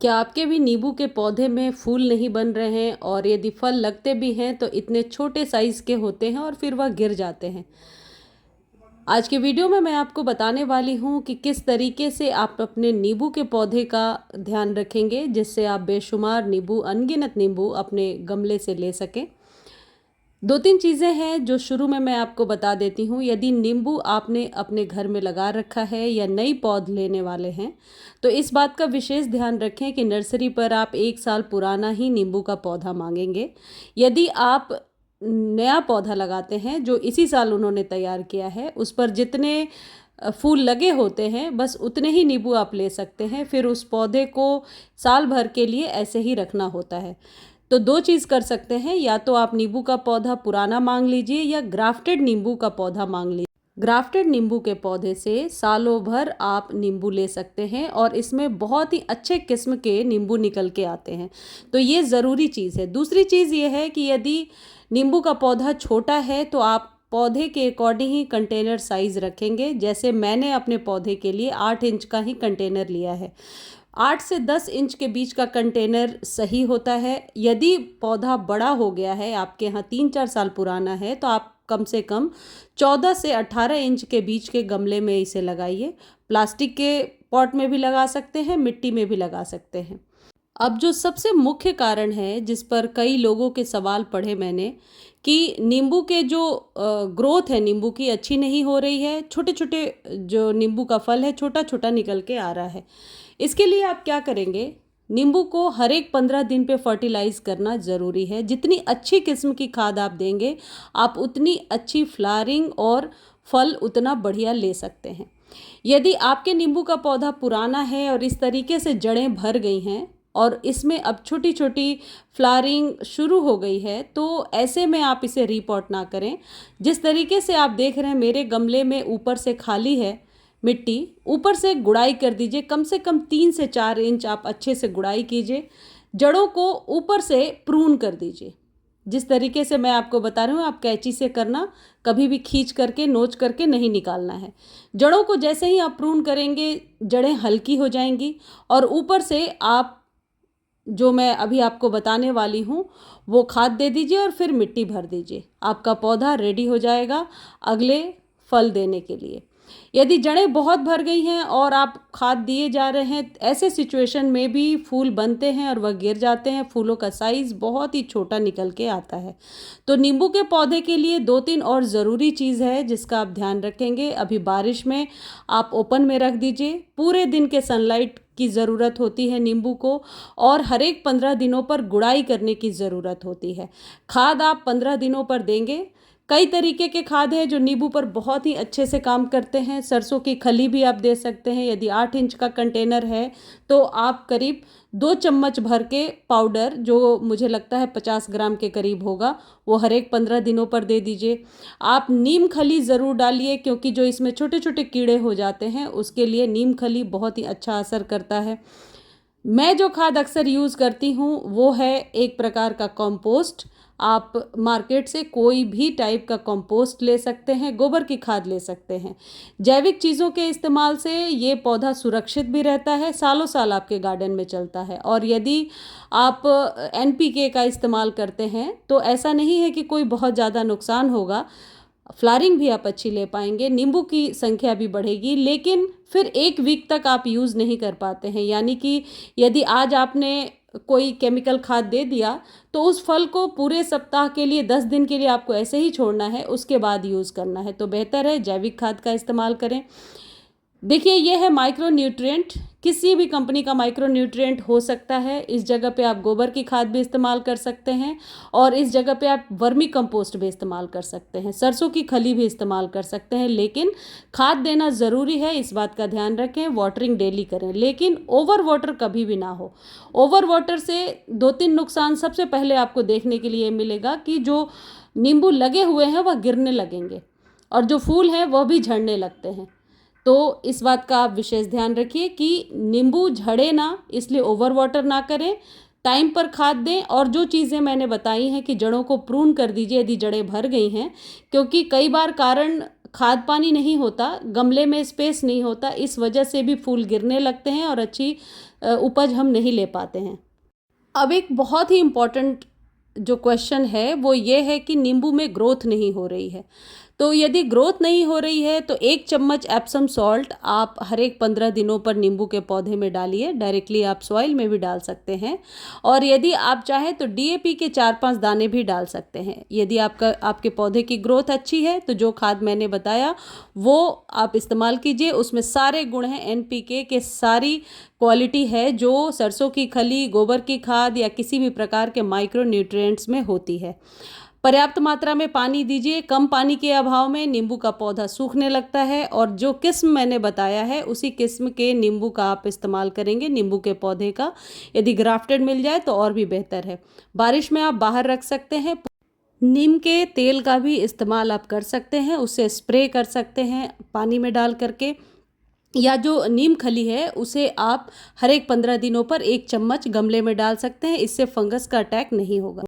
क्या आपके भी नींबू के पौधे में फूल नहीं बन रहे हैं, और यदि फल लगते भी हैं तो इतने छोटे साइज़ के होते हैं और फिर वह गिर जाते हैं। आज के वीडियो में मैं आपको बताने वाली हूँ कि किस तरीके से आप अपने नींबू के पौधे का ध्यान रखेंगे, जिससे आप बेशुमार नींबू, अनगिनत नींबू अपने गमले से ले सकें। दो तीन चीज़ें हैं जो शुरू में मैं आपको बता देती हूँ। यदि नींबू आपने अपने घर में लगा रखा है या नई पौध लेने वाले हैं, तो इस बात का विशेष ध्यान रखें कि नर्सरी पर आप 1 साल पुराना ही नींबू का पौधा मांगेंगे। यदि आप नया पौधा लगाते हैं जो इसी साल उन्होंने तैयार किया है, उस पर जितने फूल लगे होते हैं बस उतने ही नींबू आप ले सकते हैं। फिर उस पौधे को साल भर के लिए ऐसे ही रखना होता है। तो दो चीज़ कर सकते हैं, या तो आप नींबू का पौधा पुराना मांग लीजिए या ग्राफ्टेड नींबू का पौधा मांग लीजिए। ग्राफ्टेड नींबू के पौधे से सालों भर आप नींबू ले सकते हैं और इसमें बहुत ही अच्छे किस्म के नींबू निकल के आते हैं। तो ये ज़रूरी चीज़ है। दूसरी चीज़ ये है कि यदि नींबू का पौधा छोटा है तो आप पौधे के अकॉर्डिंग ही कंटेनर साइज़ रखेंगे। जैसे मैंने अपने पौधे के लिए 8 इंच का ही कंटेनर लिया है। 8 से 10 इंच के बीच का कंटेनर सही होता है। यदि पौधा बड़ा हो गया है, आपके यहाँ 3-4 साल पुराना है, तो आप कम से कम 14 से 18 इंच के बीच के गमले में इसे लगाइए। प्लास्टिक के पॉट में भी लगा सकते हैं, मिट्टी में भी लगा सकते हैं। अब जो सबसे मुख्य कारण है जिस पर कई लोगों के सवाल पढ़े मैंने, कि नींबू के जो ग्रोथ है नींबू की अच्छी नहीं हो रही है, छोटे छोटे जो नींबू का फल है छोटा छोटा निकल के आ रहा है। इसके लिए आप क्या करेंगे, नींबू को हर एक 15 दिन पे फर्टिलाइज करना ज़रूरी है। जितनी अच्छी किस्म की खाद आप देंगे, आप उतनी अच्छी फ्लावरिंग और फल उतना बढ़िया ले सकते हैं। यदि आपके नींबू का पौधा पुराना है और इस तरीके से जड़ें भर गई हैं और इसमें अब छोटी छोटी फ्लावरिंग शुरू हो गई है, तो ऐसे में आप इसे रीपॉट ना करें। जिस तरीके से आप देख रहे हैं मेरे गमले में ऊपर से खाली है मिट्टी, ऊपर से गुड़ाई कर दीजिए। कम से कम 3 से 4 इंच आप अच्छे से गुड़ाई कीजिए। जड़ों को ऊपर से प्रून कर दीजिए। जिस तरीके से मैं आपको बता रही हूँ, आप कैंची से करना, कभी भी खींच करके नोच करके नहीं निकालना है। जड़ों को जैसे ही आप प्रून करेंगे, जड़ें हल्की हो जाएंगी और ऊपर से आप जो मैं अभी आपको बताने वाली हूँ वो खाद दे दीजिए और फिर मिट्टी भर दीजिए। आपका पौधा रेडी हो जाएगा अगले फल देने के लिए। यदि जड़ें बहुत भर गई हैं और आप खाद दिए जा रहे हैं, ऐसे सिचुएशन में भी फूल बनते हैं और वह गिर जाते हैं। फूलों का साइज़ बहुत ही छोटा निकल के आता है। तो नींबू के पौधे के लिए 2-3 और ज़रूरी चीज़ है जिसका आप ध्यान रखेंगे। अभी बारिश में आप ओपन में रख दीजिए। पूरे दिन के सनलाइट की ज़रूरत होती है नींबू को, और हर एक 15 दिनों पर गुड़ाई करने की ज़रूरत होती है। खाद आप 15 दिनों पर देंगे। कई तरीके के खाद हैं जो नींबू पर बहुत ही अच्छे से काम करते हैं। सरसों की खली भी आप दे सकते हैं। यदि 8 इंच का कंटेनर है तो आप करीब 2 चम्मच भर के पाउडर, जो मुझे लगता है 50 ग्राम के करीब होगा, वो हर एक 15 दिनों पर दे दीजिए। आप नीम खली ज़रूर डालिए, क्योंकि जो इसमें छोटे छोटे कीड़े हो जाते हैं उसके लिए नीम खली बहुत ही अच्छा असर करता है। मैं जो खाद अक्सर यूज़ करती हूँ वो है एक प्रकार का कंपोस्ट। आप मार्केट से कोई भी टाइप का कंपोस्ट ले सकते हैं, गोबर की खाद ले सकते हैं। जैविक चीज़ों के इस्तेमाल से ये पौधा सुरक्षित भी रहता है, सालों साल आपके गार्डन में चलता है। और यदि आप NPK का इस्तेमाल करते हैं तो ऐसा नहीं है कि कोई बहुत ज़्यादा नुकसान होगा। फ्लावरिंग भी आप अच्छी ले पाएंगे, नींबू की संख्या भी बढ़ेगी, लेकिन फिर 1 वीक तक आप यूज़ नहीं कर पाते हैं। यानी कि यदि आज आपने कोई केमिकल खाद दे दिया तो उस फल को पूरे सप्ताह के लिए, 10 दिन के लिए आपको ऐसे ही छोड़ना है, उसके बाद यूज़ करना है। तो बेहतर है जैविक खाद का इस्तेमाल करें। देखिए, ये है माइक्रो न्यूट्रिएंट। किसी भी कंपनी का माइक्रो न्यूट्रिएंट हो सकता है। इस जगह पे आप गोबर की खाद भी इस्तेमाल कर सकते हैं और इस जगह पे आप वर्मी कंपोस्ट भी इस्तेमाल कर सकते हैं, सरसों की खली भी इस्तेमाल कर सकते हैं। लेकिन खाद देना ज़रूरी है, इस बात का ध्यान रखें। वाटरिंग डेली करें, लेकिन ओवर वाटर कभी भी ना हो। ओवर वाटर से 2-3 नुकसान सबसे पहले आपको देखने के लिए मिलेगा कि जो नींबू लगे हुए हैं वह गिरने लगेंगे और जो फूल हैं वह भी झड़ने लगते हैं। तो इस बात का आप विशेष ध्यान रखिए कि नींबू झड़े ना, इसलिए ओवर वाटर ना करें। टाइम पर खाद दें, और जो चीज़ें मैंने बताई हैं कि जड़ों को प्रून कर दीजिए यदि जड़ें भर गई हैं, क्योंकि कई बार कारण खाद पानी नहीं होता, गमले में स्पेस नहीं होता, इस वजह से भी फूल गिरने लगते हैं और अच्छी उपज हम नहीं ले पाते हैं। अब एक बहुत ही इम्पॉर्टेंट जो क्वेश्चन है वो ये है कि नींबू में ग्रोथ नहीं हो रही है। तो यदि ग्रोथ नहीं हो रही है तो 1 चम्मच एप्सम सॉल्ट आप हर एक 15 दिनों पर नींबू के पौधे में डालिए। डायरेक्टली आप सॉइल में भी डाल सकते हैं, और यदि आप चाहें तो डीएपी के 4-5 दाने भी डाल सकते हैं। यदि आपके पौधे की ग्रोथ अच्छी है तो जो खाद मैंने बताया वो आप इस्तेमाल कीजिए। उसमें सारे गुण हैं, एनपीके के सारी क्वालिटी है जो सरसों की खली, गोबर की खाद या किसी भी प्रकार के माइक्रो न्यूट्रिएंट्स में होती है। पर्याप्त मात्रा में पानी दीजिए। कम पानी के अभाव में नींबू का पौधा सूखने लगता है, और जो किस्म मैंने बताया है उसी किस्म के नींबू का आप इस्तेमाल करेंगे, नींबू के पौधे का। यदि ग्राफ्टेड मिल जाए तो और भी बेहतर है। बारिश में आप बाहर रख सकते हैं। नीम के तेल का भी इस्तेमाल आप कर सकते हैं, उससे स्प्रे कर सकते हैं पानी में डाल करके, या जो नीम खली है उसे आप हर एक 15 दिनों पर 1 चम्मच गमले में डाल सकते हैं। इससे फंगस का अटैक नहीं होगा।